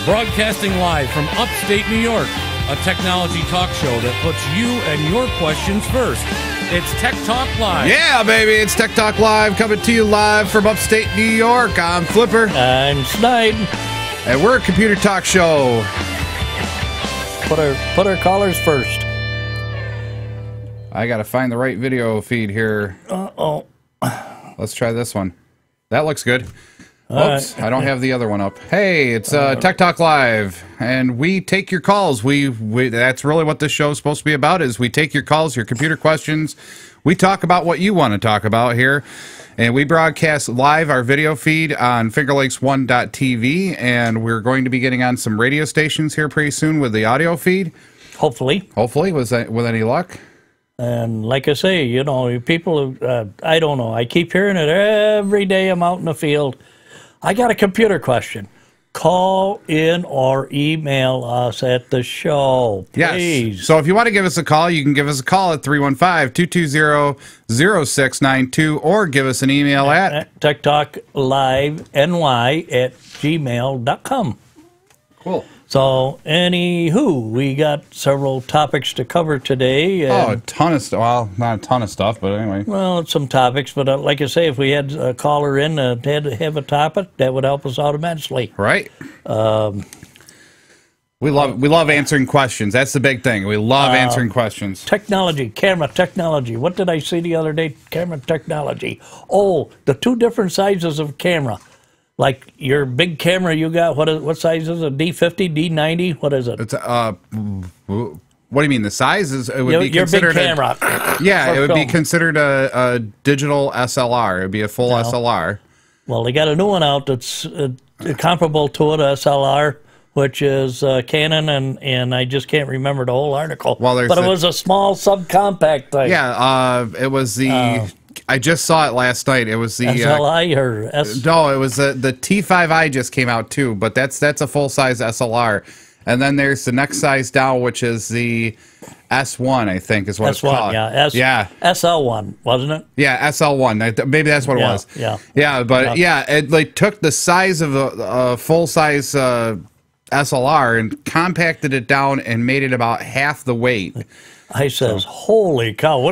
Broadcasting live from upstate New York, a technology talk show that puts you and your questions first. It's Tech Talk Live. Yeah, baby, it's Tech Talk Live, coming to you live from upstate New York. I'm Flipper. I'm Snide. And we're a computer talk show. Put our callers first. I got to find the right video feed here. Uh-oh. Let's try this one. That looks good. Oops, right. I don't have the other one up. Hey, it's Tech Talk Live, and we take your calls. We that's really what this show is supposed to be about, is we take your calls, your computer questions. We talk about what you want to talk about here, and we broadcast live our video feed on fingerlakes1.tv, and we're going to be getting on some radio stations here pretty soon with the audio feed. Hopefully. Hopefully, with any luck. And like I say, you know, people, I don't know. I keep hearing it every day I'm out in the field. I got a computer question. Call in or email us at the show, please. Yes. So if you want to give us a call, you can give us a call at 315-220-0692 or give us an email at techtalkliveny@gmail.com. Cool. So, anywho, we got several topics to cover today. A ton of stuff. Well, not a ton of stuff, but anyway. Well, some topics, but like I say, if we had a caller in had to have a topic, that would help us out immensely. Right. We love answering questions. That's the big thing. We love answering questions. Technology, camera technology. What did I see the other day? Camera technology. Oh, the two different sizes of camera. Like your big camera you got, what size is it? D50, D90? What is it? It's what do you mean? The size is? It would be your considered big camera. Yeah, it would be considered a digital SLR. It would be a full SLR. Well, they got a new one out that's comparable to it, SLR, which is Canon, and I just can't remember the whole article. Well, but it was a small subcompact thing. Yeah, it was the. I just saw it last night. It was the SLI or S. No, it was the T5i just came out too, but that's a full size SLR. And then there's the next size down, which is the S1, I think is what it's called. Yeah, SL1, wasn't it? Yeah, SL1. Maybe that's what it was. Yeah, but it like took the size of a full size SLR and compacted it down and made it about half the weight. I says, holy cow!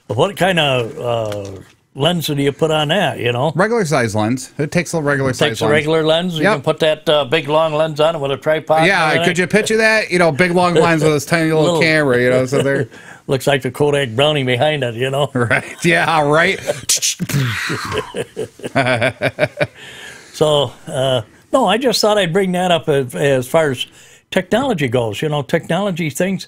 What kind of lens do you put on that, you know? Regular size lens. It takes a regular size lens. Takes a regular lens? You can put that big long lens on it with a tripod? Yeah, could you picture that? You know, big long lens with this tiny little camera, you know, so there. Looks like the Kodak Brownie behind it, you know? Right, yeah, right. So, no, I just thought I'd bring that up as far as technology goes. You know, technology things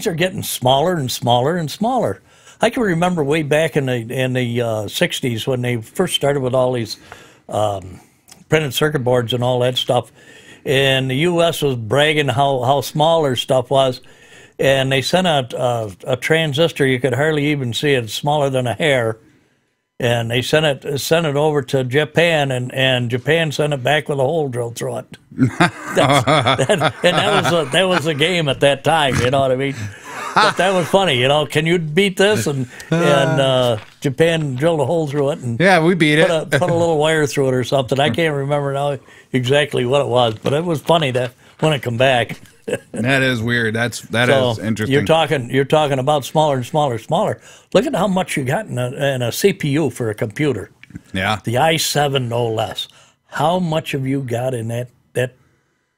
are getting smaller and smaller and smaller. I can remember way back in the 60s when they first started with all these printed circuit boards and all that stuff, and the U.S. was bragging how small their stuff was, and they sent out a transistor. You could hardly even see it, smaller than a hair, and they sent it over to Japan, and Japan sent it back with a hole drilled through it. That was a game at that time. You know what I mean? But that was funny, you know. Can you beat this? And Japan drilled a hole through it, and we beat it. Put a little wire through it or something. I can't remember now exactly what it was, but it was funny that when it come back. That is weird. That is interesting. You're talking about smaller and smaller and smaller. Look at how much you got in a CPU for a computer. Yeah. The i7 no less. How much have you got in that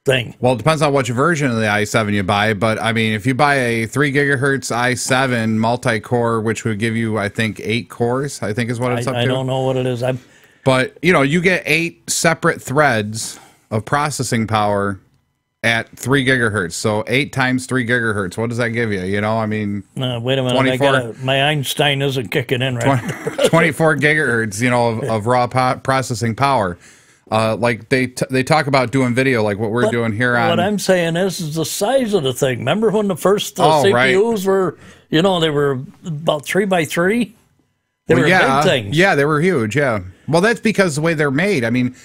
thing? Well, it depends on which version of the i7 you buy, but I mean, if you buy a 3 gigahertz i7 multi-core, which would give you, I think, 8 cores, I think is what it's up to. I don't know what it is. But, you know, you get 8 separate threads of processing power at 3 gigahertz. So 8 times 3 gigahertz. What does that give you? You know, I mean, wait a minute. My Einstein isn't kicking in right now. 24 gigahertz, you know, of raw processing power. Like they talk about doing video like what we're doing here on. What I'm saying is the size of the thing. Remember when the first CPUs were, you know, they were about 3 by 3? They were big things. Yeah, they were huge, yeah. Well, that's because the way they're made. I mean,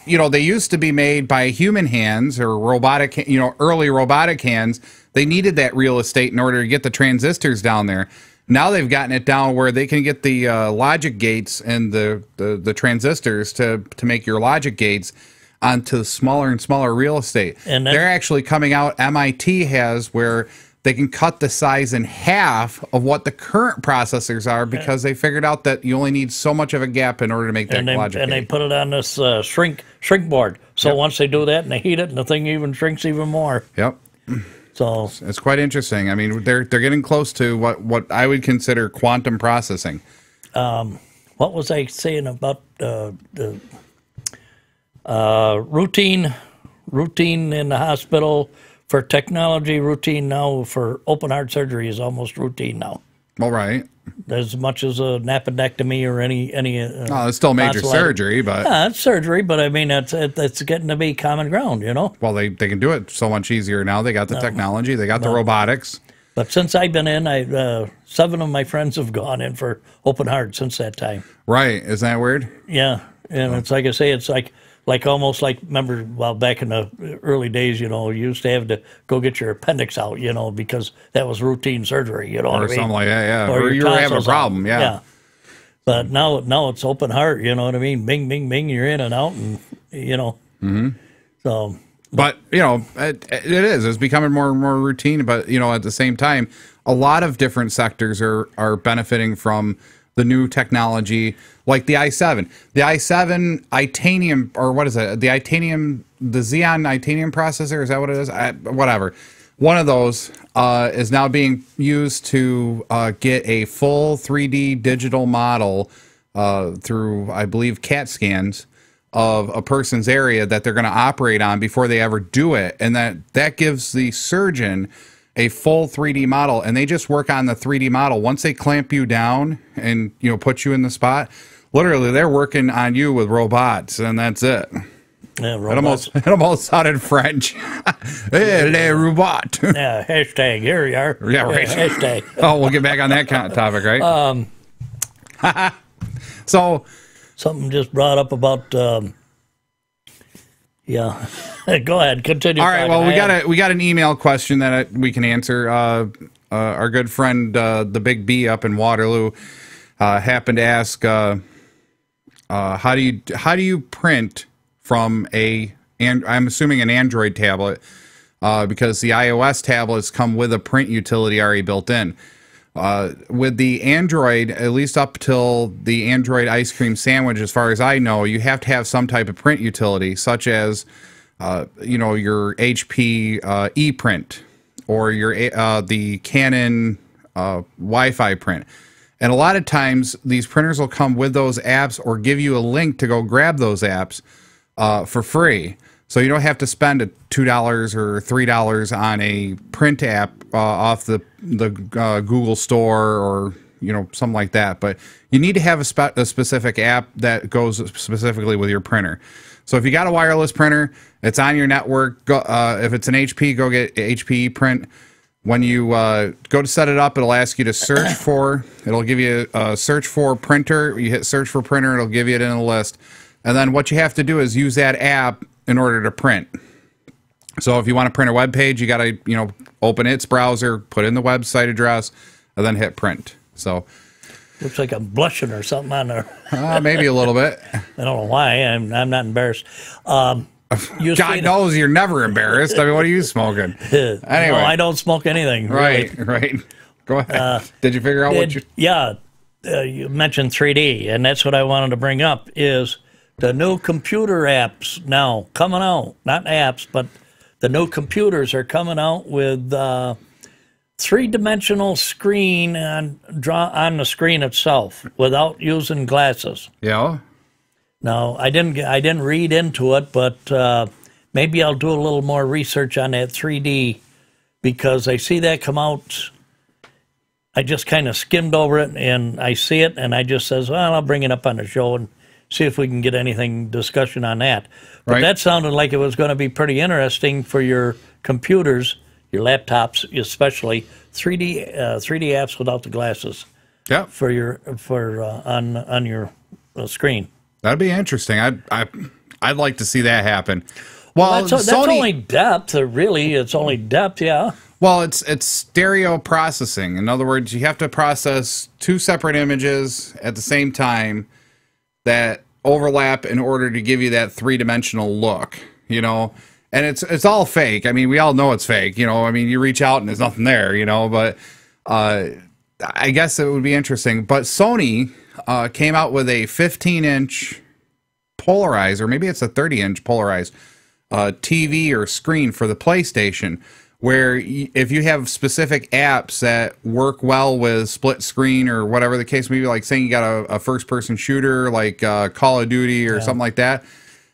you know, they used to be made by human hands or robotic, you know, early robotic hands. They needed that real estate in order to get the transistors down there. Now they've gotten it down where they can get the logic gates and the transistors to make your logic gates onto smaller and smaller real estate. And they're actually coming out, MIT has, where they can cut the size in half of what the current processors are because they figured out that you only need so much of a gap in order to make that logic And they gate. put it on this shrink board. So once they do that and they heat it, and the thing even shrinks even more. Yep. So It's quite interesting. I mean, they're getting close to what I would consider quantum processing. what was I saying about the routine in the hospital for technology? Routine now for open heart surgery is almost routine now. All right. As much as a appendectomy or any. Oh, it's still major surgery, but yeah, it's surgery. But I mean, it's getting to be common ground, you know. well, they can do it so much easier now. They got the technology, they got the robotics. But since I've been in, 7 of my friends have gone in for open heart since that time. Right? Isn't that weird? Yeah, and it's like I say, it's like almost like, remember, well, back in the early days, you know, you used to have to go get your appendix out, you know, because that was routine surgery, you know what I Or mean? something like that. Yeah. Or Or your you were having a tonsils problem. out. Yeah. But now it's open heart, you know what I mean? Bing, bing, bing, you're in and out, and you know. Mm-hmm. So. But you know, it is. It's becoming more and more routine. But you know, at the same time, a lot of different sectors are benefiting from the new technology, like the i7. The i7 Itanium, or what is it? The Xeon Itanium processor, is that what it is? Whatever. One of those is now being used to get a full 3D digital model through, I believe, CAT scans of a person's area that they're going to operate on before they ever do it. And that gives the surgeon a full 3D model, and they just work on the 3D model. Once they clamp you down and, you know, put you in the spot, literally they're working on you with robots, and that's it. Yeah, robots. It almost sounded French. Hey, le robot. Yeah, hashtag, here you are. Yeah, right. Hashtag. Oh, we'll get back on that kind of topic, right? So, Something just brought up about, yeah. Go ahead, continue. all right. talking. Well, we got an email question that we can answer. Our good friend, the Big B up in Waterloo, happened to ask, how do you print from I'm assuming an Android tablet, because the iOS tablets come with a print utility already built in. With the Android, at least up till the Android ice cream sandwich, as far as I know, you have to have some type of print utility, such as, you know, your HP ePrint or your the Canon Wi-Fi print. And a lot of times, these printers will come with those apps or give you a link to go grab those apps for free. So you don't have to spend $2 or $3 on a print app off the Google Store or, you know, something like that. But you need to have a specific app that goes specifically with your printer. So if you got a wireless printer, it's on your network. Go, if it's an HP, go get HP print. When you go to set it up, it'll ask you to search for. It'll give you a search for printer. You hit search for printer. It'll give you it in a list. And then what you have to do is use that app in order to print. So if you want to print a web page, you got to, you know, open its browser, put in the website address, and then hit print. So Looks like I'm blushing or something on there. maybe a little bit. I don't know why. I'm not embarrassed. God knows you're never embarrassed. I mean, what are you smoking? Anyway, No, I don't smoke anything. Right. Go ahead. Did you figure out what you? Yeah, you mentioned 3D, and that's what I wanted to bring up is the new computer apps now coming out. Not apps, but the new computers are coming out with three-dimensional screen and draw on the screen itself without using glasses. Yeah. Now, I didn't read into it, but maybe I'll do a little more research on that 3D because I see that come out. I just kind of skimmed over it and I see it and I just says, well, I'll bring it up on the show and see if we can get anything discussion on that. But that sounded like it was going to be pretty interesting for your computers, your laptops, especially 3D apps without the glasses. Yeah. On your screen. That'd be interesting. I'd like to see that happen. Well, That's only depth, really. It's only depth, yeah. Well, it's stereo processing. In other words, you have to process two separate images at the same time that overlap in order to give you that three-dimensional look, you know. And it's all fake. I mean, we all know it's fake, you know. I mean, you reach out and there's nothing there, you know. But I guess it would be interesting. But Sony came out with a 15-inch polarized, or maybe it's a 30-inch polarized TV or screen for the PlayStation, where if you have specific apps that work well with split screen or whatever the case may be, like saying you got a first-person shooter like Call of Duty or something like that,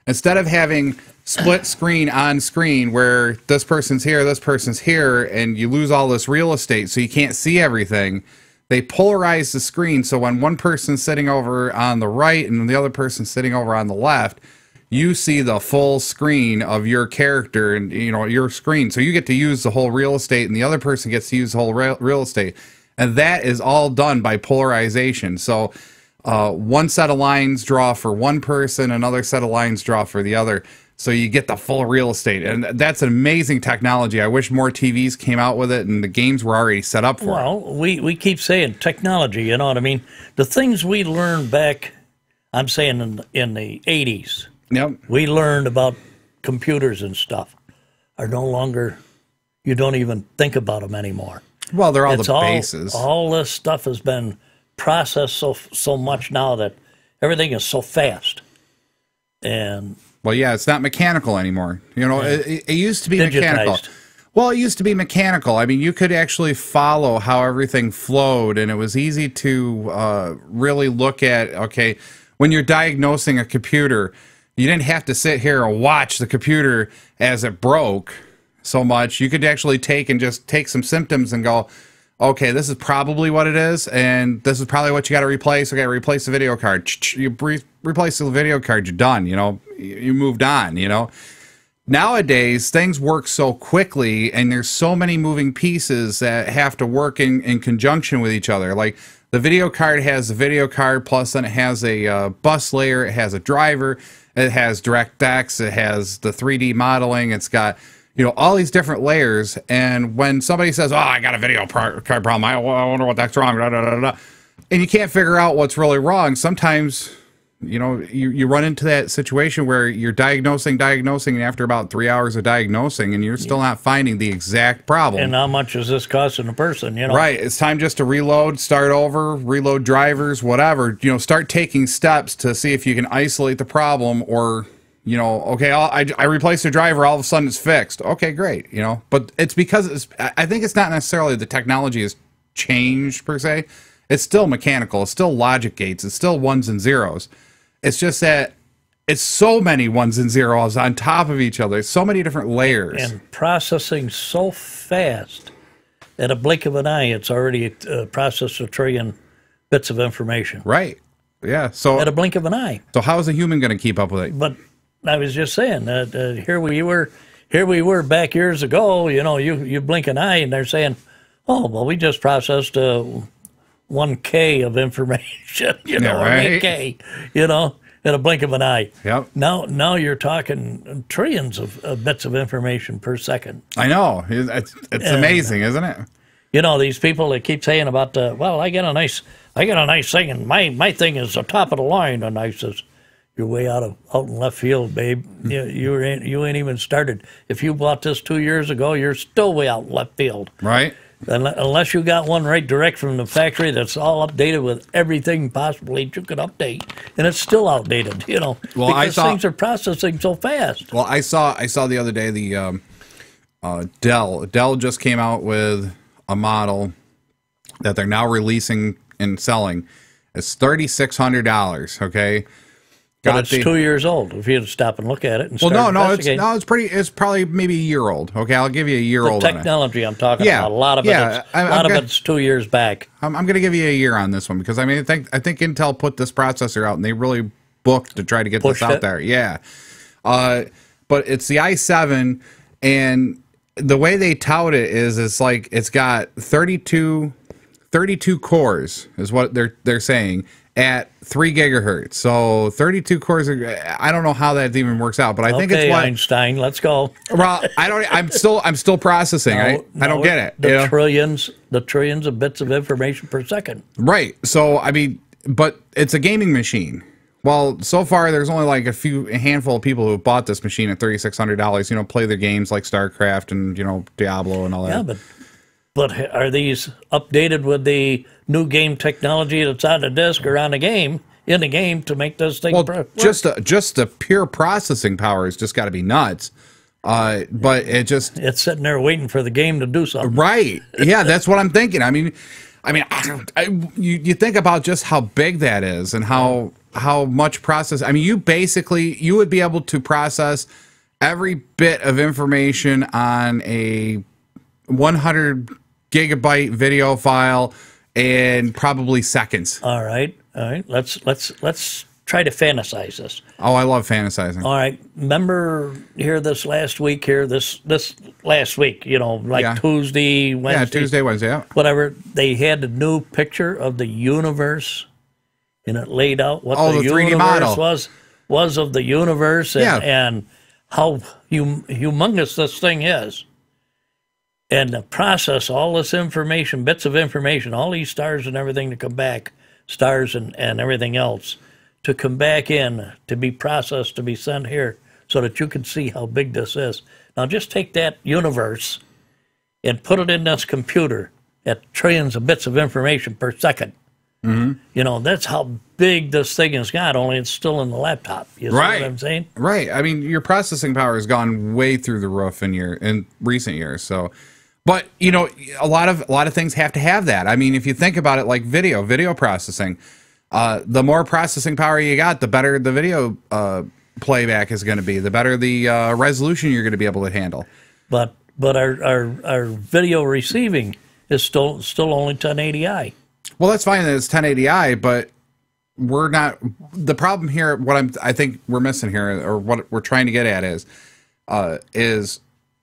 instead of having split screen on screen where this person's here, and you lose all this real estate so you can't see everything, they polarize the screen so when one person's sitting over on the right and the other person's sitting over on the left, you see the full screen of your character and, you know, your screen. So you get to use the whole real estate and the other person gets to use the whole real estate. And that is all done by polarization. So one set of lines draw for one person, another set of lines draw for the other. So you get the full real estate. And that's an amazing technology. I wish more TVs came out with it and the games were already set up for it. Well, we keep saying technology, you know what I mean? The things we learned back, I'm saying in the 80s, yep, we learned about computers and stuff, are no longer, you don't even think about them anymore. Well, they're all the bases. All this stuff has been processed so much now that everything is so fast. And well, yeah, it's not mechanical anymore. You know, it used to be mechanical. Well, it used to be mechanical. I mean, you could actually follow how everything flowed, and it was easy to really look at, okay, when you're diagnosing a computer, you didn't have to sit here and watch the computer as it broke so much. You could actually take some symptoms and go, okay, this is probably what it is, and this is probably what you got to replace. Okay, replace the video card. You replace the video card, you're done, you know. You moved on, you know. Nowadays, things work so quickly, and there's so many moving pieces that have to work in conjunction with each other. Like, the video card has the video card, plus then it has a bus layer, it has a driver, it has DirectX, it has the 3D modeling, it's got, you know, all these different layers. And when somebody says, oh, I got a video card problem, I wonder what that's wrong, and you can't figure out what's really wrong, sometimes, you know, you run into that situation where you're diagnosing, and after about 3 hours of diagnosing, and you're still not finding the exact problem. And how much is this costing a person, you know? Right. It's time just to reload, start over, reload drivers, whatever. You know, start taking steps to see if you can isolate the problem, or, you know, okay, I replaced the driver, all of a sudden it's fixed. Okay, great, you know. But it's because I think it's not necessarily the technology has changed, per se. It's still mechanical. It's still logic gates. It's still ones and zeros. It's just that it's so many ones and zeros on top of each other. So many different layers. And processing so fast, at a blink of an eye, it's already processed 1 trillion bits of information. Right. Yeah. So at a blink of an eye. So how is a human going to keep up with it? But I was just saying that here we were back years ago. You know, you blink an eye, and they're saying, "Oh, well, we just processed 1K of information, you know, yeah, right? or 8K, you know, in a blink of an eye." Yep. Now you're talking trillions of bits of information per second. I know. It's amazing, isn't it? You know, these people that keep saying about well, I got a nice thing, and my thing is the top of the line, and I says, you're way out in left field, babe. You ain't even started. If you bought this 2 years ago, you're still way out in left field. Right. Unless you got one right direct from the factory that's all updated with everything possibly you could update, and it's still outdated, you know, because things are processing so fast. Well, I saw the other day the Dell just came out with a model that they're now releasing and selling. It's $3,600. Okay. But it's 2 years old. If you stop and look at it, and it's probably maybe a year old. Okay, I'll give you a year old. The technology I'm talking about, a lot of it's 2 years back. I'm going to give you a year on this one because I mean I think Intel put this processor out and they really booked to try to get this out there. Yeah, but it's the i7, and the way they tout it is it's like it's got 32 cores is what they're saying, at 3 gigahertz. So 32 cores. I don't know how that even works out, but I think it's what Einstein. Let's go. Well, I'm still processing. I don't get it. The trillions of bits of information per second. Right. So I mean, but it's a gaming machine. Well, so far there's only like a handful of people who bought this machine at $3,600. You know, play their games like StarCraft and Diablo and all that. Yeah, but are these updated with the new game technology that's on the disc or on the game in the game to make this thing? Well, just the pure processing power has just got to be nuts. But it's sitting there waiting for the game to do something. Right? Yeah, that's what I'm thinking. I mean, you think about just how big that is and how much process. I mean, you would be able to process every bit of information on a 100 gigabyte video file in probably seconds. All right. Let's try to fantasize this. Oh, I love fantasizing. All right. Remember this last week, like Tuesday, Wednesday. Yeah, Tuesday, Wednesday, yeah. Whatever. They had a new picture of the universe, and it laid out what the 3D universe model was of the universe and how humongous this thing is. And to process all this information, bits of information, all these stars and everything to come back, stars and everything else, to come back in, to be processed, to be sent here, so that you can see how big this is. Now just take that universe and put it in this computer at trillions of bits of information per second. Mm-hmm. That's how big this thing has got, only it's still in the laptop. You see what I'm saying? Right. I mean, your processing power has gone way through the roof in recent years. So, but a lot of things have to have that. I mean, if you think about it, like video processing, the more processing power you got, the better the video playback is going to be, the better the resolution you're going to be able to handle. But our video receiving is still only 1080i. Well, that's fine that it's 1080i, but we're not. The problem here, I think we're missing here, or what we're trying to get at is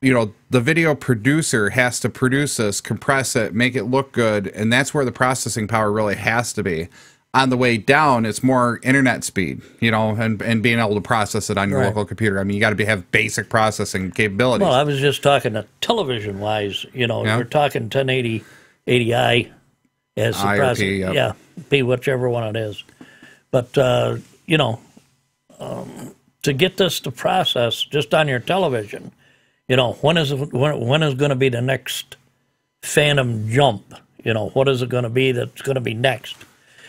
the video producer has to produce this, compress it, make it look good, and that's where the processing power really has to be. On the way down, it's more internet speed, and being able to process it on your local computer. I mean, you got to have basic processing capabilities. Well, I was just talking television-wise. We're talking 1080i as the process. P, whichever one it is. But to get this to process just on your television, when is going to be the next phantom jump? What is it going to be that's going to be next?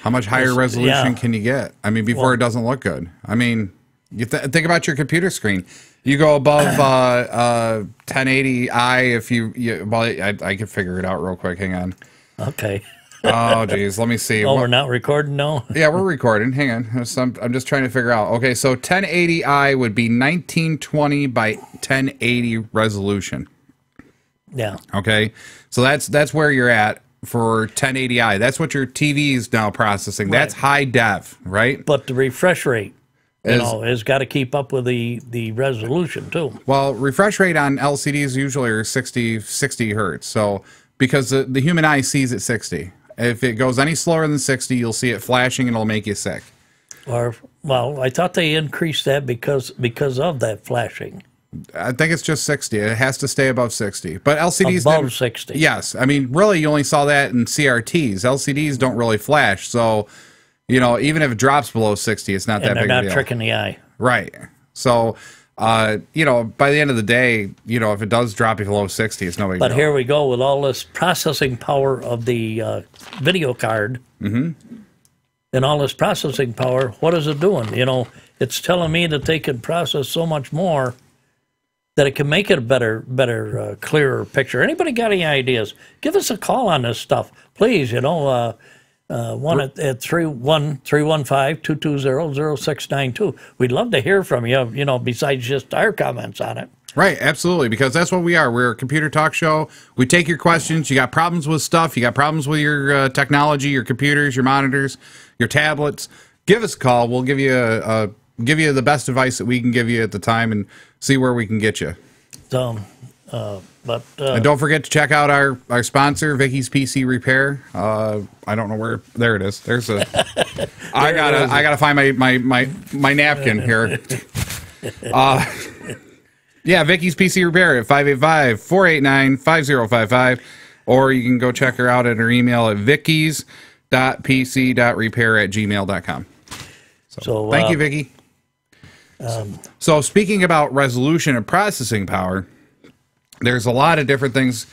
How much higher resolution can you get? I mean, before it doesn't look good. I mean, you think about your computer screen. You go above 1080i I can figure it out real quick. Hang on. Okay. Oh, geez. Let me see. We're not recording now? Yeah, we're recording. Hang on. I'm just trying to figure out. Okay, so 1080i would be 1920 by 1080 resolution. Yeah. Okay. So that's where you're at for 1080i. That's what your TV is now processing. That's high def, right? But the refresh rate, has got to keep up with the resolution too. Well, refresh rate on LCDs usually are 60 hertz. So because the human eye sees at 60. If it goes any slower than 60, you'll see it flashing and it'll make you sick. I thought they increased that because of that flashing. I think it's just 60. It has to stay above 60. But LCDs above 60. Yes. I mean, really, you only saw that in CRTs. LCDs don't really flash. So, even if it drops below 60, it's not that big of a deal. And they're not tricking the eye. Right. So, by the end of the day, if it does drop below 60, it's no big deal. But here we go with all this processing power of the video card. Mm-hmm. And all this processing power, what is it doing? It's telling me that they can process so much more that it can make it a better, clearer picture. Anybody got any ideas? Give us a call on this stuff, please. One at 315-220-0692. We'd love to hear from you. Besides just our comments on it. Right, absolutely, because that's what we are. We're a computer talk show. We take your questions. You got problems with stuff. You got problems with your technology, your computers, your monitors, your tablets. Give us a call. We'll give you the best advice that we can give you at the time and see where we can get you. So, and don't forget to check out our sponsor, Vicky's PC Repair. I don't know where. There it is. There's a. I gotta find my napkin here. Yeah, Vicky's PC Repair at 585-489-5055, or you can go check her out at her email at vickys.pc.repair@gmail.com. So thank you, Vicki. So speaking about resolution and processing power, there's a lot of different things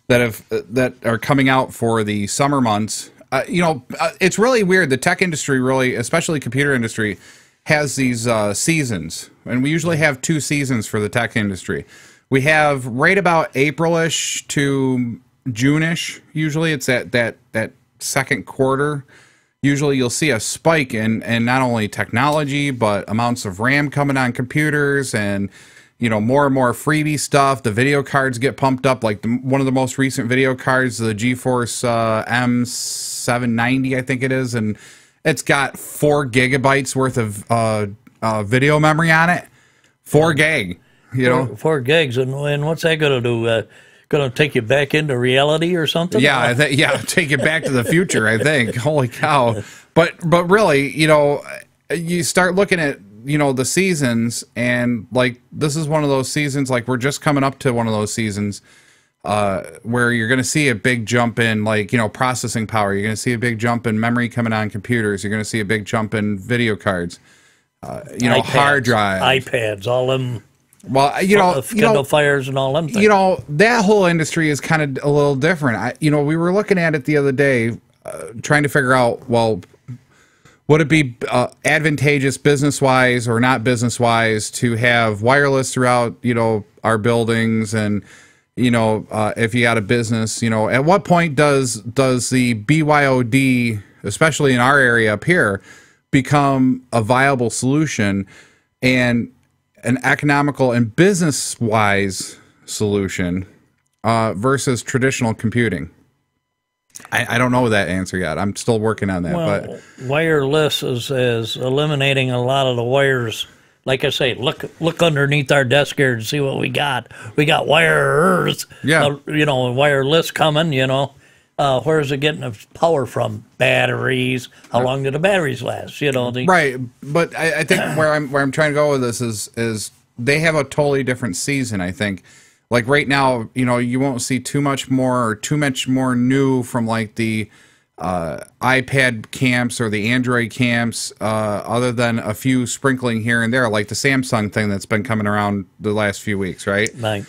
that are coming out for the summer months. It's really weird. The tech industry, really, especially computer industry, has these seasons, and we usually have 2 seasons for the tech industry. We have right about April-ish to June-ish. Usually, it's that second quarter. Usually, you'll see a spike in not only technology but amounts of RAM coming on computers, and more and more freebie stuff. The video cards get pumped up. Like one of the most recent video cards, the GeForce M790, I think it is, and it's got 4 gigabytes worth of video memory on it. 4 gig, 4 gigs, and what's that going to do? Going to take you back into reality or something? Yeah, take you back to the future, I think. Holy cow. But really, you start looking at, the seasons, and like this is one of those seasons, like we're just coming up to one of those seasons where you're going to see a big jump in processing power. You're going to see a big jump in memory coming on computers. You're going to see a big jump in video cards, iPads, hard drives, iPads, all them. Well, Kindle Fires and all them things. That whole industry is kind of a little different. We were looking at it the other day, trying to figure out, well, would it be advantageous business-wise or not business-wise to have wireless throughout, our buildings, and, if you got a business, at what point does the BYOD, especially in our area up here, become a viable solution and an economical and business-wise solution versus traditional computing? I don't know that answer yet. I'm still working on that. Well, but wireless is eliminating a lot of the wires. Like I say, look underneath our desk here to see what we got. We got wires. Yeah. Wireless coming. Where is it getting the power from? Batteries. How long do the batteries last? Right. But I think where I'm trying to go with this is they have a totally different season. I think. Like right now, you won't see too much more new from like the iPad camps or the Android camps, other than a few sprinkling here and there, like the Samsung thing that's been coming around the last few weeks, right? Right.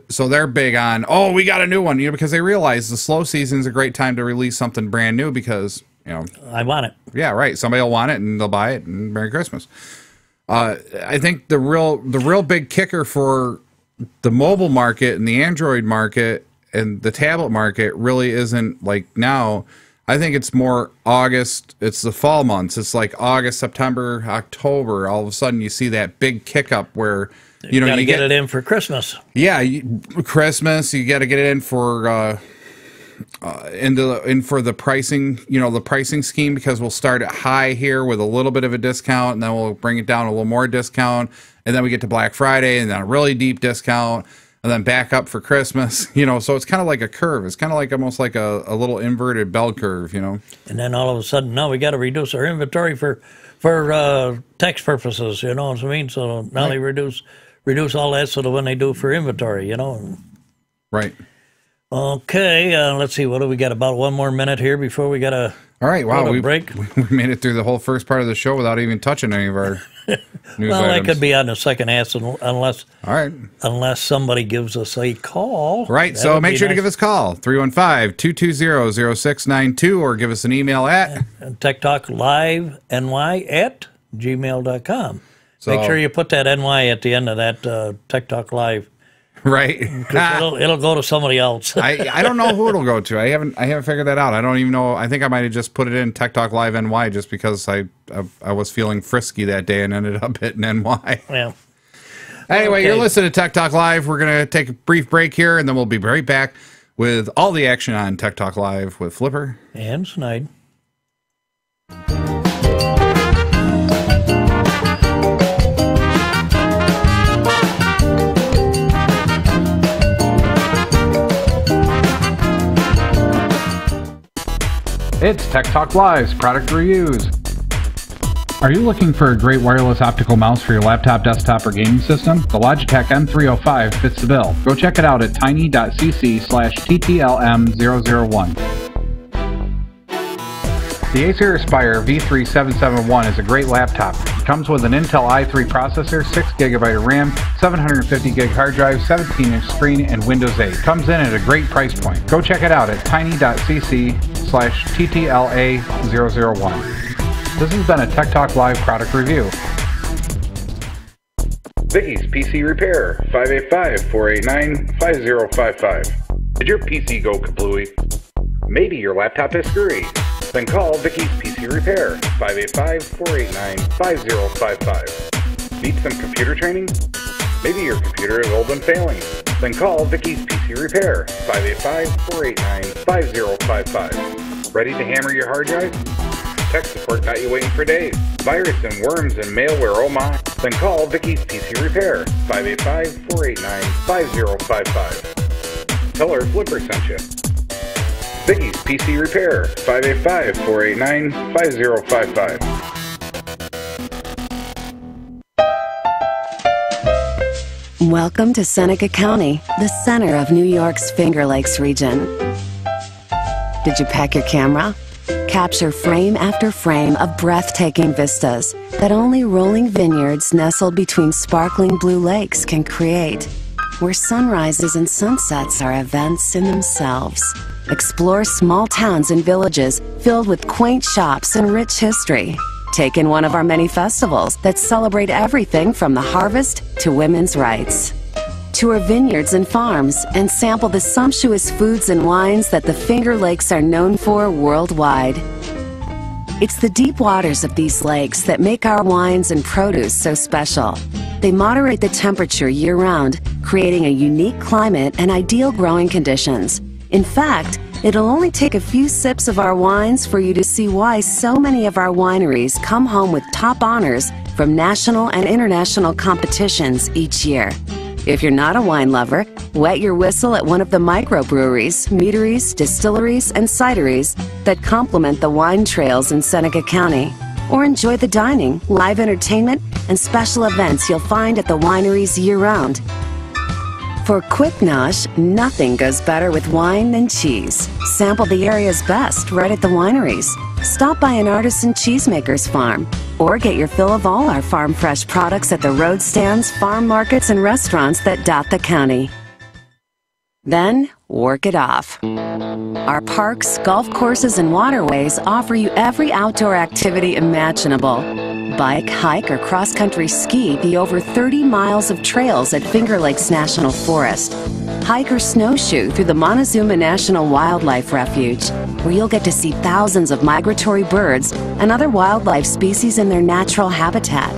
So they're big on, we got a new one, because they realize the slow season's a great time to release something brand new because, I want it. Yeah, right. Somebody will want it and they'll buy it, and Merry Christmas. I think the real big kicker for the mobile market and the Android market and the tablet market really isn't like now. I think it's more August. It's the fall months. It's like August, September, October. All of a sudden, you see that big kick up where you got to get it in for Christmas. Yeah, Christmas. You got to get it in for for the pricing. The pricing scheme, because we'll start at high here with a little bit of a discount, and then we'll bring it down a little more discount. And then we get to Black Friday, and then a really deep discount, and then back up for Christmas. So it's kind of like a curve. It's kind of like almost like a little inverted bell curve. And then all of a sudden, now we got to reduce our inventory for tax purposes. You know what I mean? So now they reduce all that so that when they do for inventory, Right. Okay. Let's see. What do we got? About 1 more minute here before we got to. All right. Wow. We break. We made it through the whole first part of the show without even touching any of our news well, items. that could be on the second half unless. All right. Unless somebody gives us a call. Right. So make sure to give us a call, 315-220-0692, or give us an email at techtalkliveny@gmail.com. So, make sure you put that NY at the end of that Tech Talk Live. Right. It'll go to somebody else. I don't know who it'll go to. I haven't figured that out. I don't even know. I think I might have just put it in Tech Talk Live NY just because I was feeling frisky that day and ended up hitting NY. Yeah. Anyway, Okay. You're listening to Tech Talk Live. We're going to take a brief break here, and then we'll be right back with all the action on Tech Talk Live with Flipper And Snide. It's Tech Talk Live's product reviews. Are you looking for a great wireless optical mouse for your laptop, desktop, or gaming system? The Logitech M305 fits the bill. Go check it out at tiny.cc/TTLM001. The Acer Aspire V3771 is a great laptop. It comes with an Intel i3 processor, 6GB of RAM, 750GB hard drive, 17-inch screen, and Windows 8. Comes in at a great price point. Go check it out at tiny.cc/TTLA001. This has been a Tech Talk Live product review. Vicky's PC Repair, 585-489-5055. Did your PC go kablooey? Maybe your laptop is screwy. Then call Vicky's PC Repair, 585-489-5055. Need some computer training? Maybe your computer is old and failing. Then call Vicky's PC Repair, 585-489-5055. Ready to hammer your hard drive? Tech support got you waiting for days. Virus and worms and malware, oh my. Then call Vicky's PC Repair, 585-489-5055. Tell her Flipper sent you. Vicky's PC Repair, 585-489-5055. Welcome to Seneca County, the center of New York's Finger Lakes region. Did you pack your camera? Capture frame after frame of breathtaking vistas that only rolling vineyards nestled between sparkling blue lakes can create, where sunrises and sunsets are events in themselves. Explore small towns and villages filled with quaint shops and rich history. Take in one of our many festivals that celebrate everything from the harvest to women's rights. Tour vineyards and farms and sample the sumptuous foods and wines that the Finger Lakes are known for worldwide. It's the deep waters of these lakes that make our wines and produce so special. They moderate the temperature year-round, creating a unique climate and ideal growing conditions. In fact, it'll only take a few sips of our wines for you to see why so many of our wineries come home with top honors from national and international competitions each year. If you're not a wine lover, wet your whistle at one of the microbreweries, meaderies, distilleries, and cideries that complement the wine trails in Seneca County. Or enjoy the dining, live entertainment, and special events you'll find at the wineries year-round. For quick nosh, nothing goes better with wine than cheese. Sample the area's best right at the wineries. Stop by an artisan cheesemaker's farm. Or get your fill of all our farm fresh products at the road stands, farm markets, and restaurants that dot the county. Then, work it off. Our parks, golf courses, and waterways offer you every outdoor activity imaginable. Bike, hike, or cross-country ski the over 30 miles of trails at Finger Lakes National Forest. Hike or snowshoe through the Montezuma National Wildlife Refuge, where you'll get to see thousands of migratory birds and other wildlife species in their natural habitat.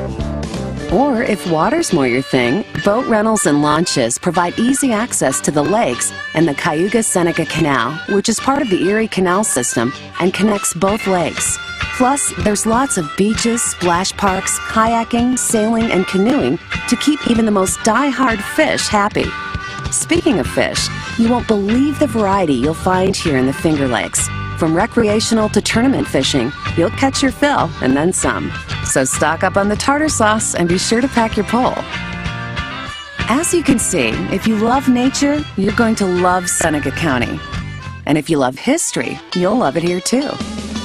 Or if water's more your thing, boat rentals and launches provide easy access to the lakes and the Cayuga-Seneca Canal, which is part of the Erie Canal system and connects both lakes. Plus, there's lots of beaches, splash parks, kayaking, sailing, and canoeing to keep even the most die-hard fish happy. Speaking of fish, you won't believe the variety you'll find here in the Finger Lakes. From recreational to tournament fishing, you'll catch your fill and then some. So stock up on the tartar sauce and be sure to pack your pole. As you can see, if you love nature, you're going to love Seneca County. And if you love history, you'll love it here too.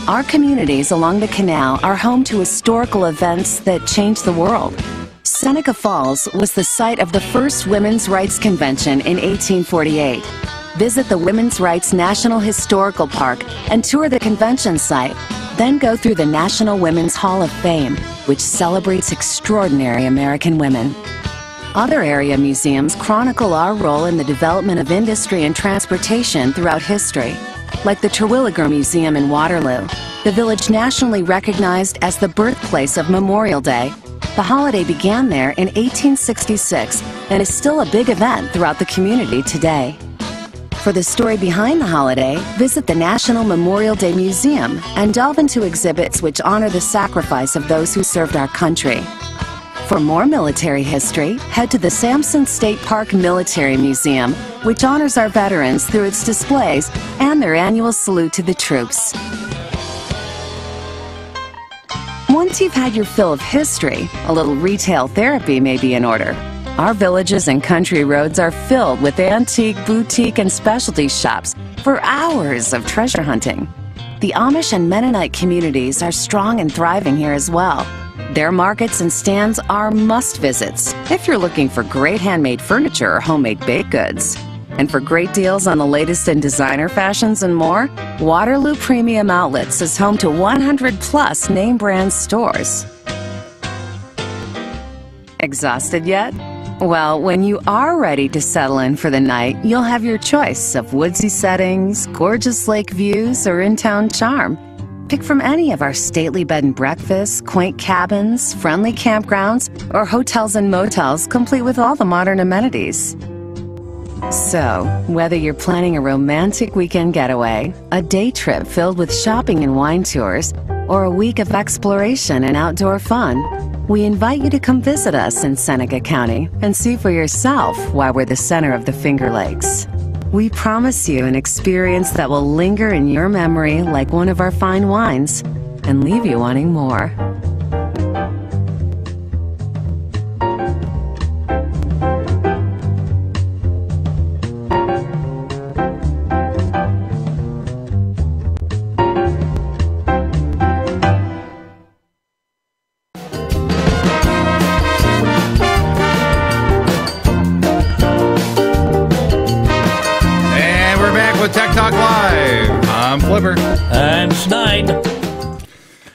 Our communities along the canal are home to historical events that changed the world. Seneca Falls was the site of the first Women's Rights Convention in 1848. Visit the Women's Rights National Historical Park and tour the convention site. Then go through the National Women's Hall of Fame, which celebrates extraordinary American women. Other area museums chronicle our role in the development of industry and transportation throughout history, like the Terwilliger Museum in Waterloo, the village nationally recognized as the birthplace of Memorial Day. The holiday began there in 1866 and is still a big event throughout the community today. For the story behind the holiday, visit the National Memorial Day Museum and delve into exhibits which honor the sacrifice of those who served our country. For more military history, head to the Sampson State Park Military Museum, which honors our veterans through its displays and their annual salute to the troops. Once you've had your fill of history, a little retail therapy may be in order. Our villages and country roads are filled with antique, boutique, and specialty shops for hours of treasure hunting. The Amish and Mennonite communities are strong and thriving here as well. Their markets and stands are must-visits if you're looking for great handmade furniture or homemade baked goods. And for great deals on the latest in designer fashions and more, Waterloo Premium Outlets is home to 100-plus name brand stores. Exhausted yet? Well, when you are ready to settle in for the night, you'll have your choice of woodsy settings, gorgeous lake views, or in-town charm. Pick from any of our stately bed and breakfasts, quaint cabins, friendly campgrounds, or hotels and motels complete with all the modern amenities. So, whether you're planning a romantic weekend getaway, a day trip filled with shopping and wine tours, or a week of exploration and outdoor fun, we invite you to come visit us in Seneca County and see for yourself why we're the center of the Finger Lakes. We promise you an experience that will linger in your memory like one of our fine wines and leave you wanting more. And Snide.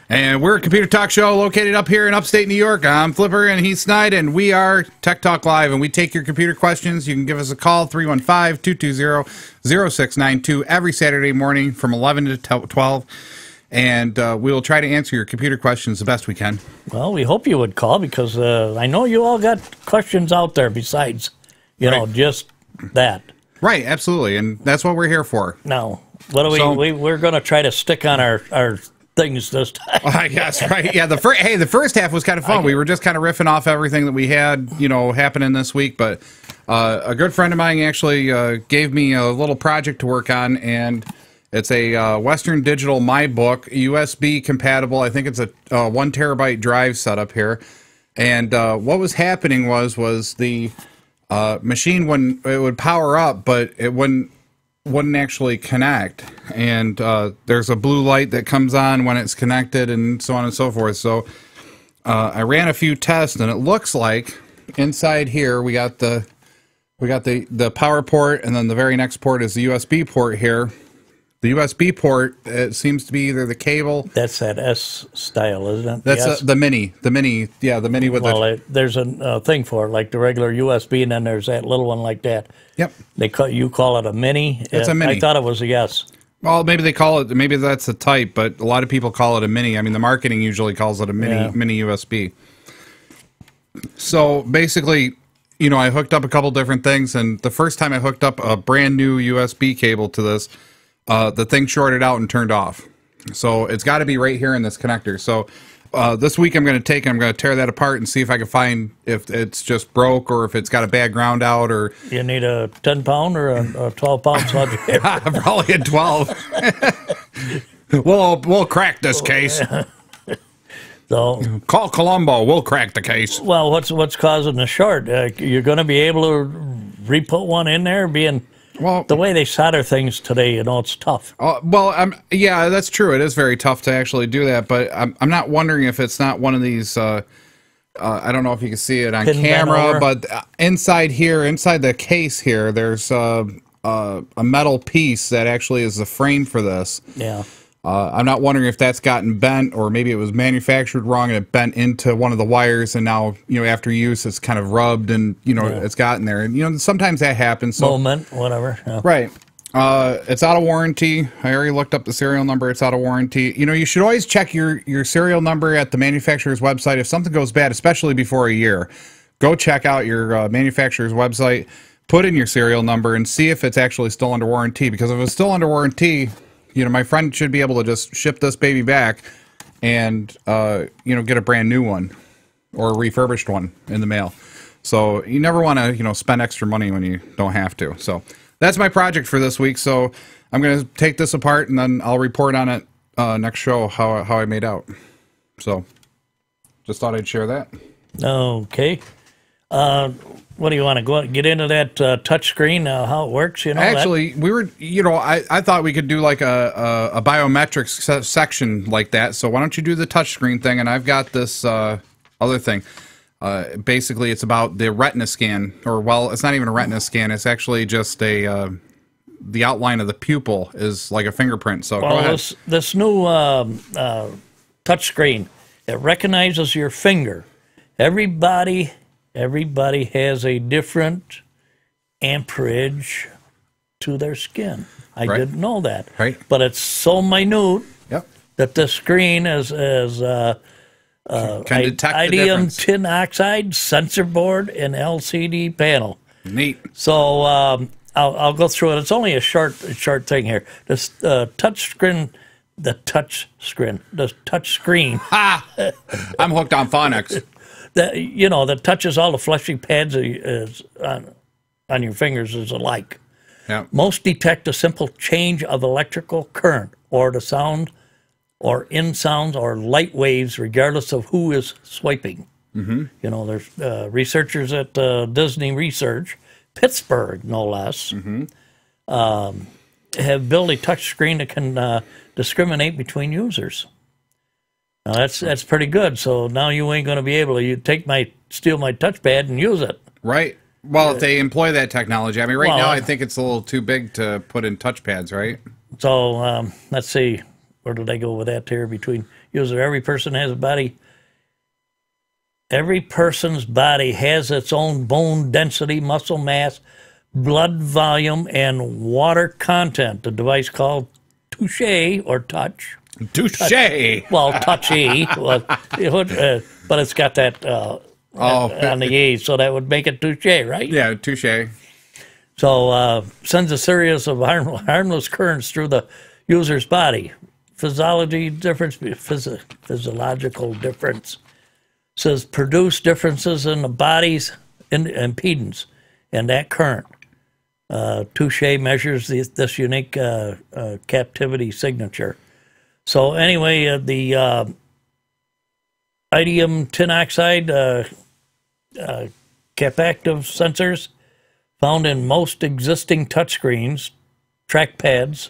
And we're a computer talk show located up here in upstate New York. I'm Flipper and he's Snide, and we are Tech Talk Live, and we take your computer questions. You can give us a call, 315-220-0692, every Saturday morning from 11 to 12, and we'll try to answer your computer questions the best we can. Well, we hope you would call, because I know you all got questions out there besides, you know, just that. Right, absolutely, and that's what we're here for. Now, what do we're going to try to stick on our things this time. I guess, right? Yeah, the first half was kind of fun. We were just kind of riffing off everything that we had, happening this week. But a good friend of mine actually gave me a little project to work on, and it's a Western Digital My Book, USB compatible. I think it's a 1 terabyte drive setup here. And what was happening was the machine, when it would power up, but it wouldn't actually connect, and there's a blue light that comes on when it's connected, and so on and so forth. So I ran a few tests, and it looks like inside here we got the power port, and then the very next port is the USB port here. The USB port, it seems to be either the cable. That's that S style, isn't it? That's the mini. Yeah, the mini with there's a thing for it, like the regular USB, and then there's that little one like that. Yep. You call it a mini? It's a mini. I thought it was a yes. Well, maybe they call it, maybe that's the type, but a lot of people call it a mini. I mean, the marketing usually calls it a mini USB. So basically, I hooked up a couple different things, and the first time I hooked up a brand new USB cable to this, the thing shorted out and turned off. So it's got to be right here in this connector. So this week I'm going to tear that apart and see if I can find if it's just broke or if it's got a bad ground out. Or you need a 10-pound or a 12-pound sledgehammer? Probably a 12. We'll crack this case. So call Columbo. We'll crack the case. Well, what's causing the short? You're going to be able to re-put one in there, being... Well, the way they solder things today, it's tough. Yeah, that's true. It is very tough to actually do that. But I'm not wondering if it's not one of these. I don't know if you can see it on camera, but inside the case here, there's a metal piece that actually is the frame for this. Yeah. I'm not wondering if that's gotten bent, or maybe it was manufactured wrong and it bent into one of the wires, and now after use it's kind of rubbed and it's gotten there, and sometimes that happens. So, moment, whatever. Yeah. Right. It's out of warranty. I already looked up the serial number. It's out of warranty. You should always check your serial number at the manufacturer's website. If something goes bad, especially before a year, go check out your manufacturer's website, put in your serial number, and see if it's actually still under warranty. Because if it's still under warranty, my friend should be able to just ship this baby back and, get a brand new one or a refurbished one in the mail. So you never want to, spend extra money when you don't have to. So that's my project for this week. So I'm going to take this apart, and then I'll report on it next show how I made out. So just thought I'd share that. Okay. What do you want to get into that touch screen? How it works? You know, actually, we were. I thought we could do like a biometrics section like that. So why don't you do the touch screen thing? And I've got this other thing. Basically, it's about the retina scan, or well, it's not even a retina scan. It's actually just the outline of the pupil is like a fingerprint. So go ahead. This new touch screen, it recognizes your finger. Everybody has a different amperage to their skin. I didn't know that. Right. But it's so minute that the screen is can detect the idiom difference. tin oxide, sensor board, and LCD panel. Neat. So I'll go through it. It's only a short thing here. This touch screen. The touch screen. Ha! I'm hooked on phonics. That touches all the fleshy pads on your fingers is alike. Yeah. Most detect a simple change of electrical current or the sound or in sounds or light waves regardless of who is swiping. Mm-hmm. There's researchers at Disney Research, Pittsburgh no less, have built a touch screen that can discriminate between users. Now that's pretty good. So now you ain't going to be able to steal my touchpad and use it. Right. Well, if they employ that technology. I mean, now I think it's a little too big to put in touchpads, right? So let's see. Where did I go with that here? Between user, every person has a body. Every person's body has its own bone density, muscle mass, blood volume, and water content. The device called touchy or touch. Touche. Well, touchy, but it's got that on the E, so that would make it touche, right? Yeah, touche. So sends a series of harmless currents through the user's body. Physiological difference says produce differences in the body's impedance and that current. Touche measures this unique captivity signature. So anyway, the idiom tin oxide capactive sensors found in most existing touchscreens, trackpads,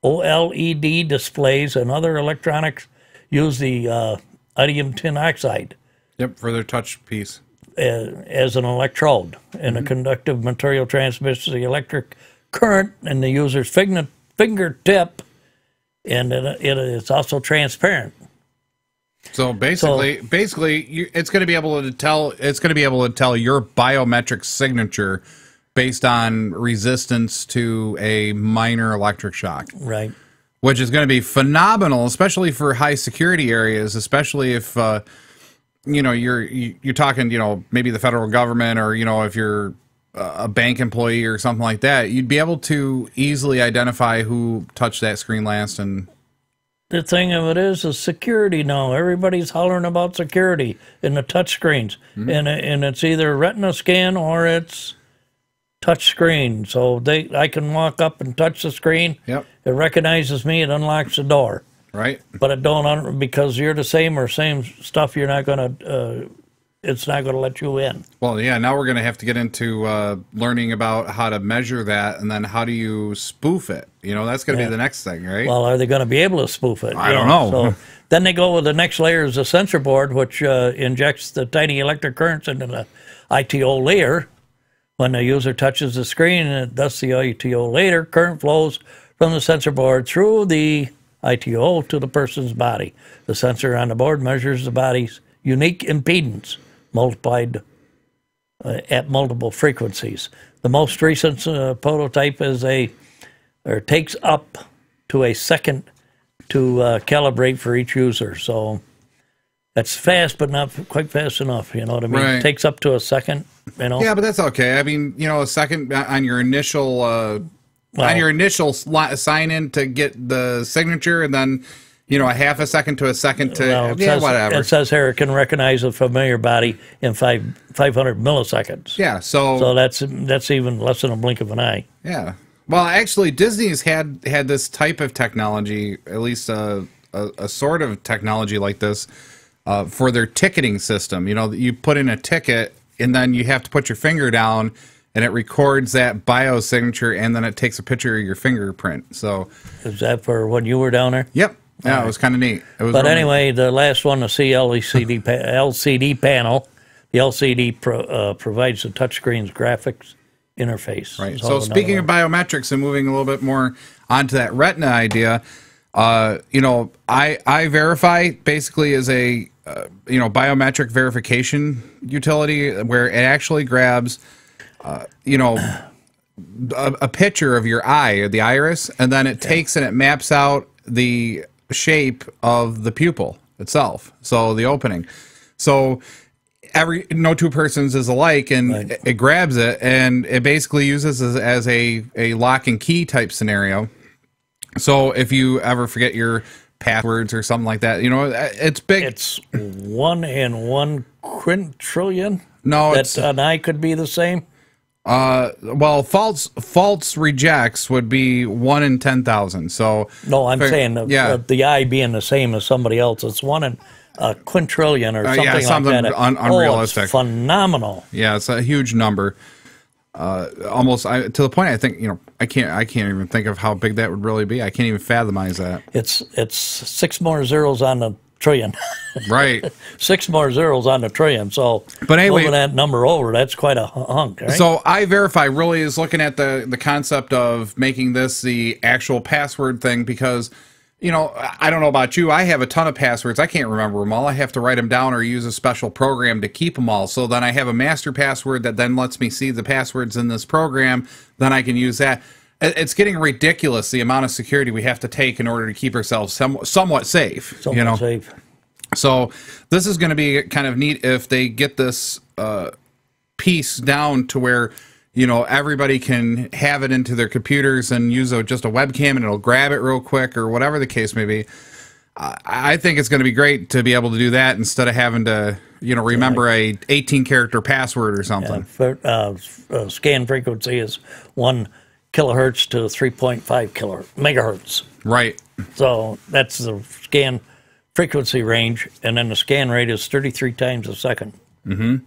OLED displays, and other electronics use the idiom tin oxide. Yep, for their touch piece. As an electrode, and a conductive material transmits the electric current in the user's fingertip, and it's also transparent. So basically, it's going to be able to tell. It's going to be able to tell your biometric signature based on resistance to a minor electric shock. Right. Which is going to be phenomenal, especially for high security areas, especially if you're talking, maybe the federal government, or if you're a bank employee or something like that. You'd be able to easily identify who touched that screen last. And the thing of it is security now. Everybody's hollering about security in the touch screens, and it's either retina scan or it's touch screen. So I can walk up and touch the screen. Yep. It recognizes me. It unlocks the door. Right. But it don't, because you're the same stuff. You're not gonna. It's not gonna let you in. Well, yeah. Now we're gonna have to get into learning about how to measure that, and then how do you spoof it? That's gonna be the next thing, right? Well, are they going to be able to spoof it? I don't know. So then they go with the next layer is a sensor board, which injects the tiny electric currents into the ITO layer. When the user touches the screen, and thus the ITO layer current flows from the sensor board through the ITO to the person's body. The sensor on the board measures the body's unique impedance multiplied at multiple frequencies. The most recent prototype takes up to a second to calibrate for each user. So that's fast, but not quite fast enough. You know what I mean? Right. It takes up to a second. Yeah, but that's okay. I mean, a second on your initial sign in to get the signature, and then a half a second to a second to whatever. It says here it can recognize a familiar body in 500 milliseconds. Yeah, so that's even less than a blink of an eye. Yeah. Well, actually, Disney's had this type of technology, at least a sort of technology like this, for their ticketing system. You put in a ticket and then you have to put your finger down, and it records that biosignature, and then it takes a picture of your fingerprint. So, is that for when you were down there? yep. Yeah, it was kind of neat. It was But really anyway, the last one, the LCD panel, the LCD provides the touchscreen's graphics interface. right. So speaking of biometrics and moving a little bit more onto that retina idea, I Verify basically is a biometric verification utility where it actually grabs a picture of your eye or the iris, and then it takes and it maps out the shape of the pupil itself, so the opening. So no two persons is alike, and it grabs it, and it basically uses it as a lock and key type scenario. So if you ever forget your passwords or something like that, it's big. It's 1 in 1 quintillion. No, that an eye could be the same. Well, false rejects would be 1 in 10,000. So no, I'm saying the eye being the same as somebody else. It's 1 in a quintillion or something like that. Unrealistic. It's phenomenal. Yeah, it's a huge number. Almost to the point I think I can't even think of how big that would really be. I can't even fathomize that. It's 6 more zeros on the trillion. Right. 6 more zeros on the trillion. So, but anyway, moving that number over, that's quite a hunk. Right? So I Verify really is looking at the concept of making this the actual password thing, because I don't know about you, I have a ton of passwords. I can't remember them all. I have to write them down or use a special program to keep them all. So then I have a master password that then lets me see the passwords in this program. Then I can use that. It's getting ridiculous, the amount of security we have to take in order to keep ourselves somewhat safe. Safe. So this is going to be kind of neat if they get this piece down to where everybody can have it into their computers and use just a webcam, and it'll grab it real quick, or whatever the case may be. I think it's going to be great to be able to do that instead of having to remember a 18-character password or something. Scan frequency is 1 kilohertz to 3.5 megahertz. Right. So that's the scan frequency range, and then the scan rate is 33 times a second. Mm-hmm.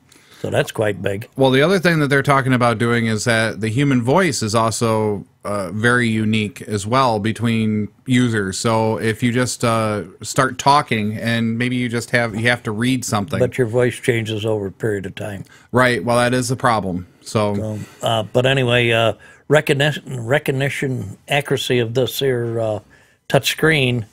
So that's quite big. Well, the other thing that they're talking about doing is that the human voice is also very unique as well between users. So if you just start talking, and maybe you have to read something, but your voice changes over a period of time. Right. Well, that is the problem. But anyway, recognition accuracy of this here touch screen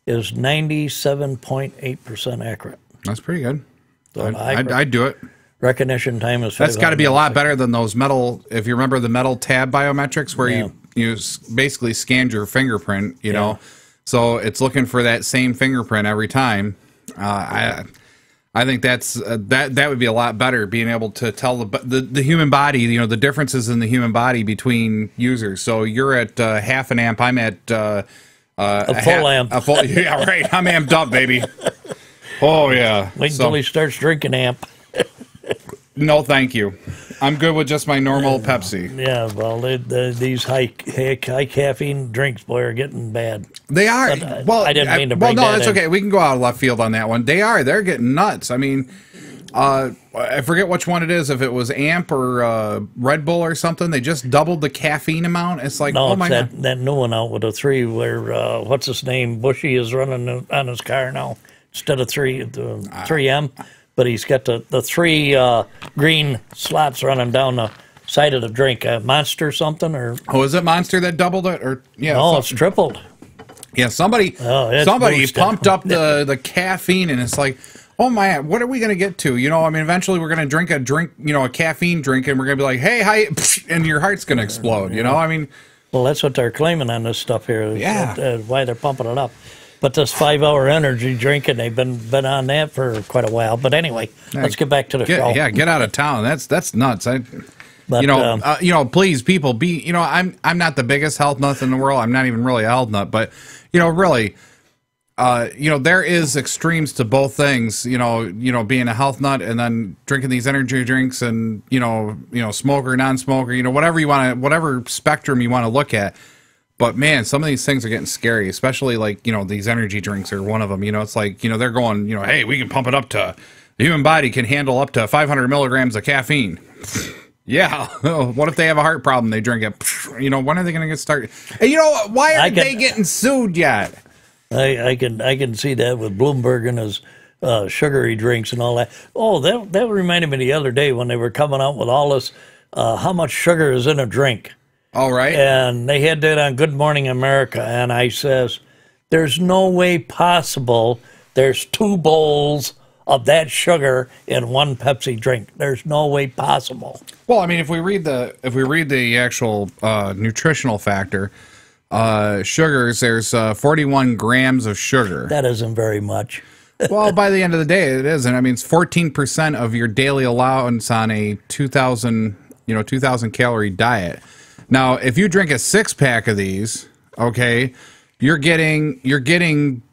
is 97.8% accurate. That's pretty good. So I'd do it. Recognition time is. That's got to be a lot better than those metal. If you remember the metal tab biometrics, where you basically scanned your fingerprint, so it's looking for that same fingerprint every time. I think that would be a lot better, being able to tell the human body, the differences in the human body between users. So you're at half an amp, I'm at a full amp. Yeah, right. I'm amped up, baby. Oh yeah. Wait until he starts drinking amp. No, thank you. I'm good with just my normal Pepsi. Yeah, well, these high caffeine drinks, boy, are getting bad. They are. Well, I didn't mean to bring that in. Well, no, that's okay. We can go out of left field on that one. They're getting nuts. I mean, I forget which one it is, if it was Amp or Red Bull or something. They just doubled the caffeine amount. It's like, oh my God. That new one out with a 3 where, what's his name, Bushy is running on his car now. Instead of 3M. But he's got the 3 green slots running down the side of the drink. Monster something, or is it Monster that doubled it? Or no, it's tripled. Yeah, somebody pumped up the caffeine, and it's like, oh my, what are we going to get to? I mean, eventually we're going to drink a caffeine drink, and we're going to be like, hey, hi, and your heart's going to explode. I mean, well, that's what they're claiming on this stuff here. Yeah, why they're pumping it up. But this 5-hour energy drinking, they've been on that for quite a while. But anyway, let's get back to the show. Yeah, get out of town. That's nuts. Please, people, be. I'm not the biggest health nut in the world. I'm not even really a health nut, but really, there is extremes to both things. Being a health nut and then drinking these energy drinks, and smoker, non-smoker. Whatever spectrum you want to look at. But man, some of these things are getting scary, especially like, these energy drinks are one of them. It's like, they're going, hey, we can pump it up to, The human body can handle up to 500 milligrams of caffeine. Yeah. What if they have a heart problem? They drink it. You know, when are they going to get started? And you know, why aren't they getting sued yet? I can see that with Bloomberg and his sugary drinks and all that. Oh, that reminded me the other day when they were coming out with all this, how much sugar is in a drink. All right. And they had that on Good Morning America. And I says, there's no way possible there's 2 bowls of that sugar in one Pepsi drink. There's no way possible. Well, I mean, if we read the actual nutritional factor, sugars, there's 41 grams of sugar. That isn't very much. Well, by the end of the day, it isn't. I mean, it's 14% of your daily allowance on a 2,000 calorie diet. Now, if you drink a 6-pack of these, okay, you're getting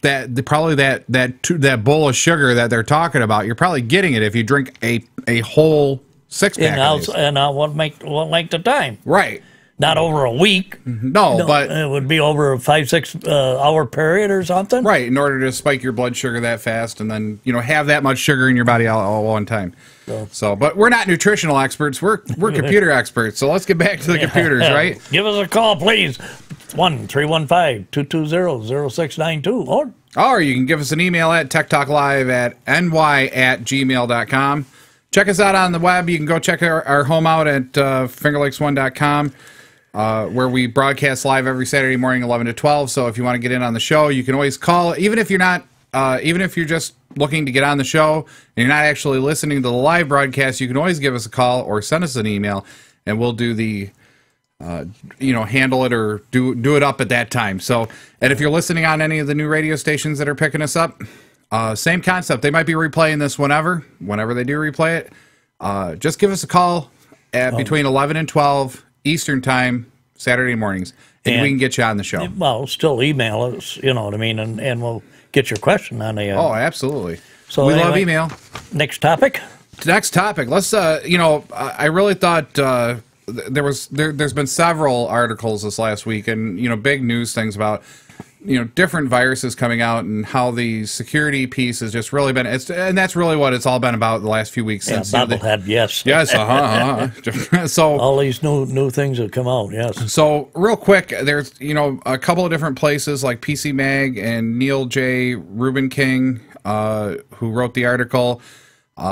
that bowl of sugar that they're talking about. You're probably getting it if you drink a whole 6-pack of these. And what length of time? Right. Not over a week. No, but it would be over a 5-6 hour period or something. Right, in order to spike your blood sugar that fast, and then have that much sugar in your body all one time. So, but we're not nutritional experts. We're computer experts. So let's get back to the computers, right? Give us a call, please. 1-315-220-0692. Or you can give us an email at techtalklive@ny@gmail.com. Check us out on the web. You can go check our home out at fingerlakes1.com. Where we broadcast live every Saturday morning, 11 to 12. So if you want to get in on the show, you can always call. Even if you're just looking to get on the show and you're not actually listening to the live broadcast, you can always give us a call or send us an email, and we'll do the, handle it or do it up at that time. So, and if you're listening on any of the new radio stations that are picking us up, same concept. They might be replaying this whenever they do replay it. Just give us a call at between 11 and 12. Eastern time, Saturday mornings, and we can get you on the show. Well, still email us, you know what I mean, and we'll get your question on the. Oh, absolutely. So we anyway, love email. Next topic. Let's. I really thought there's been several articles this last week, and big news things about different viruses coming out and how the security piece has just really been, and that's really what it's all been about the last few weeks. Yeah, since bobblehead, yes. Yes, So all these new things have come out, yes. So real quick, there's, a couple of different places like PC Mag and Neil J. Rubin King, who wrote the article.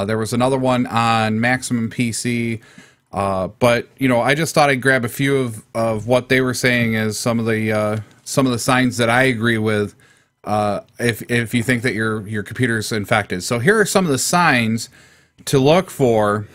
There was another one on Maximum PC. But I just thought I'd grab a few of what they were saying as some of the signs that I agree with, if you think that your computer's infected. So here are some of the signs to look for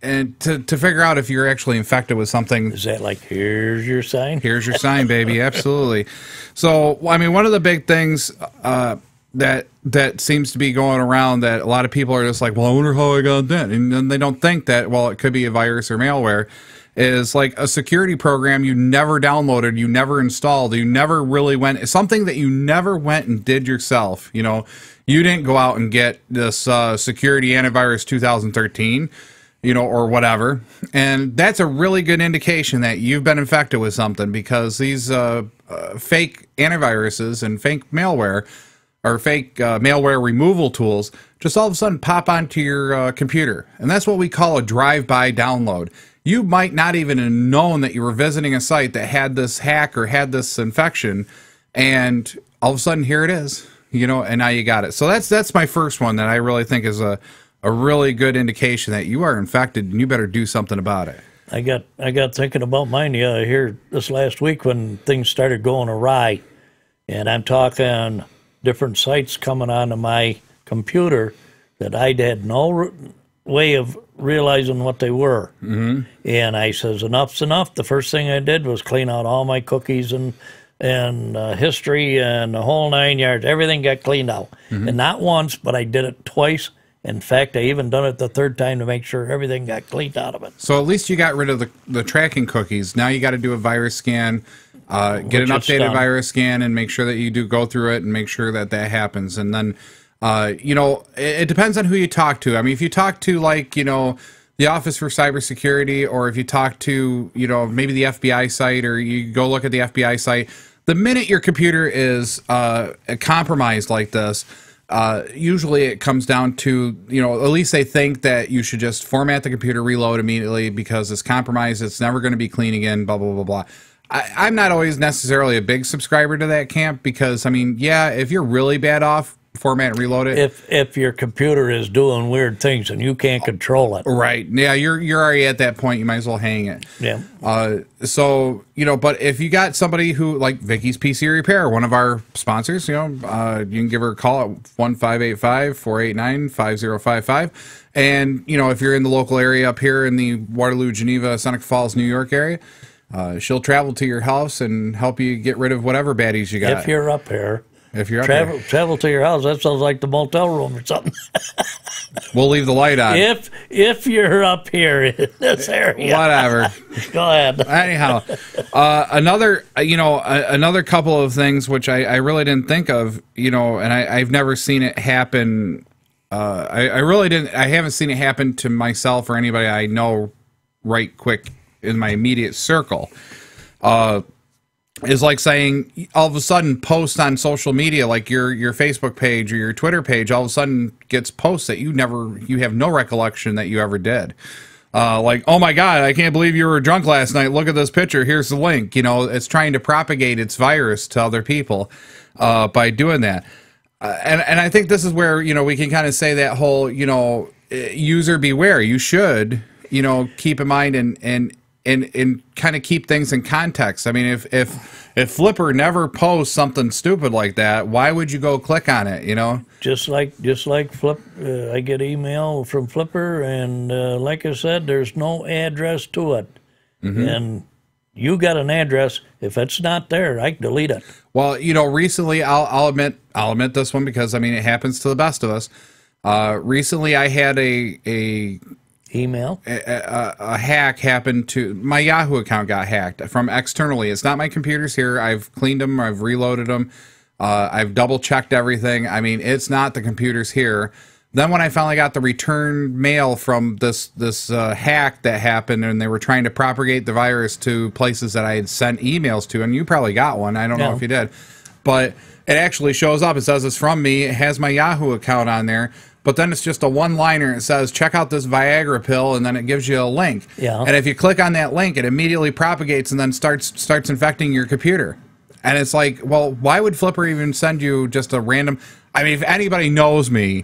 and to figure out if you're actually infected with something. Is that like, here's your sign? Here's your sign, baby. Absolutely. So, I mean, one of the big things that seems to be going around that a lot of people are just like, well, I wonder how I got that. And then they don't think that, well, it could be a virus or malware. Is like a security program you never downloaded, you never installed, you never really went, something that you never went and did yourself. You didn't go out and get this security antivirus 2013, or whatever. And that's a really good indication that you've been infected with something, because these fake antiviruses and fake malware or fake malware removal tools just all of a sudden pop onto your computer. And that's what we call a drive-by download. You might not even have known that you were visiting a site that had this hack or had this infection, and all of a sudden here it is, and now you got it. So that's my first one that I really think is a really good indication that you are infected and you better do something about it. I got thinking about mine here this last week when things started going awry, and I'm talking different sites coming onto my computer that I had no way of realizing what they were. Mm-hmm. And I says, enough's enough. The first thing I did was clean out all my cookies and history and the whole 9 yards. Everything got cleaned out. Mm-hmm. And not once, but I did it twice. In fact, I even done it the third time to make sure everything got cleaned out of it. So at least you got rid of the tracking cookies. Now you got to do a virus scan, get an updated virus scan, and make sure that you do go through it and make sure that happens. And then it depends on who you talk to. I mean, if you talk to the Office for Cybersecurity, or if you talk to, maybe the FBI site, or you go look at the FBI site, the minute your computer is compromised like this, usually it comes down to, at least they think that you should just format the computer, reload immediately because it's compromised. It's never going to be clean again, blah, blah, blah, blah. I'm not always necessarily a big subscriber to that camp because, yeah, if you're really bad off, format and reload it. If your computer is doing weird things and you can't control it. Right. Yeah, you're already at that point. You might as well hang it. Yeah. So, but if you got somebody who, like Vicky's PC Repair, one of our sponsors, you can give her a call at 1-585-489-5055. And, if you're in the local area up here in the Waterloo, Geneva, Seneca Falls, New York area, she'll travel to your house and help you get rid of whatever baddies you got. If you're up here. If you're travel to your house, that sounds like the motel room or something. We'll leave the light on. If you're up here in this area, whatever. Go ahead. Anyhow, another couple of things which I really didn't think of, and I've never seen it happen. I really didn't. I haven't seen it happen to myself or anybody I know right quick in my immediate circle. Is like saying all of a sudden post on social media, like your Facebook page or your Twitter page, all of a sudden gets posts that you have no recollection that you ever did. Like, oh my God, I can't believe you were drunk last night. Look at this picture. Here's the link. It's trying to propagate its virus to other people by doing that. And I think this is where, we can kind of say that whole, user beware. You should, keep in mind and kind of keep things in context. I mean, if Flipper never posts something stupid like that, why would you go click on it? Just like Flip, I get email from Flipper, and like I said, there's no address to it, and you got an address. If it's not there, I can delete it. Well, recently I'll admit this one because it happens to the best of us. Recently, I had a email. A hack happened to my Yahoo account. Got hacked from externally. It's not my computers here. I've cleaned them. I've reloaded them. I've double checked everything. It's not the computers here. Then when I finally got the return mail from this hack that happened, and they were trying to propagate the virus to places that I had sent emails to, and you probably got one. I don't know if you did, but it actually shows up. It says it's from me. It has my Yahoo account on there. But then it's just a one-liner. It says, check out this Viagra pill, and then it gives you a link. Yeah. And if you click on that link, it immediately propagates and then starts infecting your computer. And it's like, well, why would Flipper even send you just a random... if anybody knows me,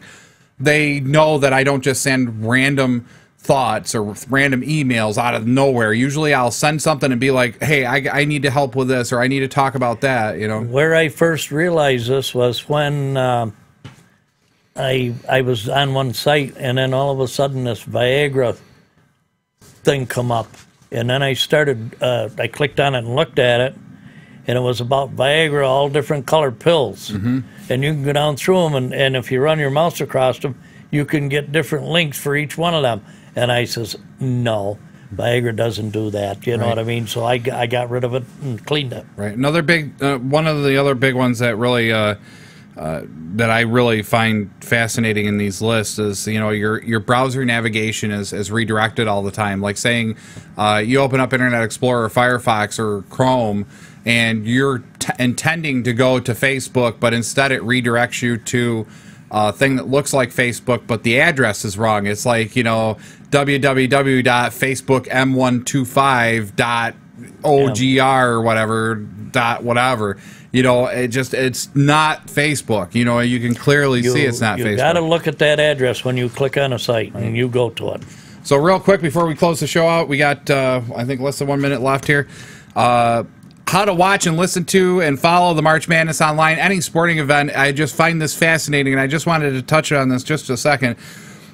they know that I don't just send random thoughts or random emails out of nowhere. Usually I'll send something and be like, hey, I need to help with this, or I need to talk about that, Where I first realized this was when... I was on one site, and then all of a sudden this Viagra thing come up, and then I started, I clicked on it and looked at it, and it was about Viagra, all different colored pills, and you can go down through them, and if you run your mouse across them, you can get different links for each one of them, and I says, no, Viagra doesn't do that, you know what I mean? So I got rid of it and cleaned it. Right. Another big, one of the other big ones that really... that I really find fascinating in these lists is, your browser navigation is redirected all the time. Like saying you open up Internet Explorer or Firefox or Chrome, and you're intending to go to Facebook, but instead it redirects you to a thing that looks like Facebook, but the address is wrong. It's like, www.facebookm125.ogr or whatever, whatever. It's not Facebook. You can clearly see it's not Facebook. You got to look at that address when you click on a site and you go to it. So real quick before we close the show out, we got I think less than 1 minute left here. How to watch and listen to and follow the March Madness online, any sporting event. I just find this fascinating, and I just wanted to touch on this just a second.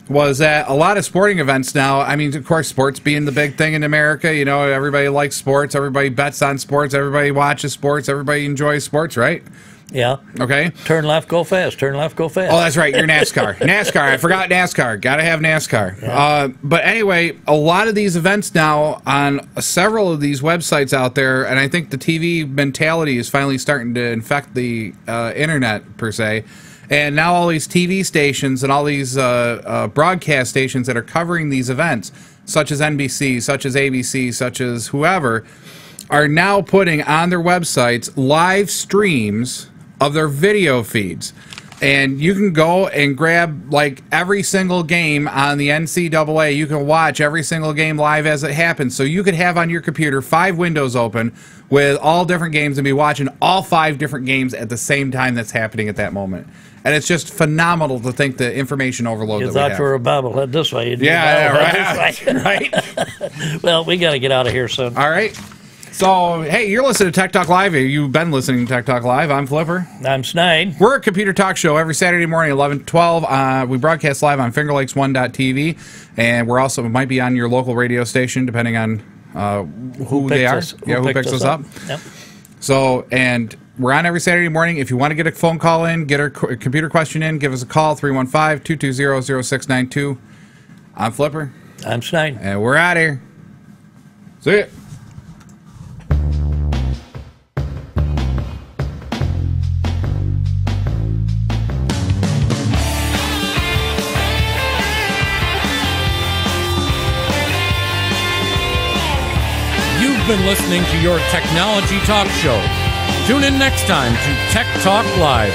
Was that a lot of sporting events now, of course, sports being the big thing in America, everybody likes sports, everybody bets on sports, everybody watches sports, everybody enjoys sports, right? Yeah. Okay. Turn left, go fast. Turn left, go fast. Oh, that's right. You're NASCAR. NASCAR. I forgot NASCAR. Got to have NASCAR. Yeah. But anyway, a lot of these events now on several of these websites out there, and I think the TV mentality is finally starting to infect the internet, per se. And now all these TV stations and all these broadcast stations that are covering these events, such as NBC, such as ABC, such as whoever, are now putting on their websites live streams of their video feeds. And you can go and grab like every single game on the NCAA. You can watch every single game live as it happens. So you could have on your computer 5 windows open with all different games and be watching all 5 different games at the same time that's happening at that moment. And it's just phenomenal to think the information overload You that we thought have. you were a bobblehead this way. You'd be a Yeah, bobblehead right. this way. Well, we got to get out of here soon. All right. So, hey, you're listening to Tech Talk Live. You've been listening to Tech Talk Live. I'm Flipper. I'm Snide. We're a computer talk show every Saturday morning, 11 to 12. We broadcast live on FingerLakes1.tv, and we're also might be on your local radio station, depending on who they are. Who picks us up. Yep. So, and we're on every Saturday morning. If you want to get a phone call in, get a computer question in, give us a call, 315-220-0692. I'm Flipper. I'm Snide. And we're out of here. See ya. You've been listening to your technology talk show. Tune in next time to Tech Talk Live.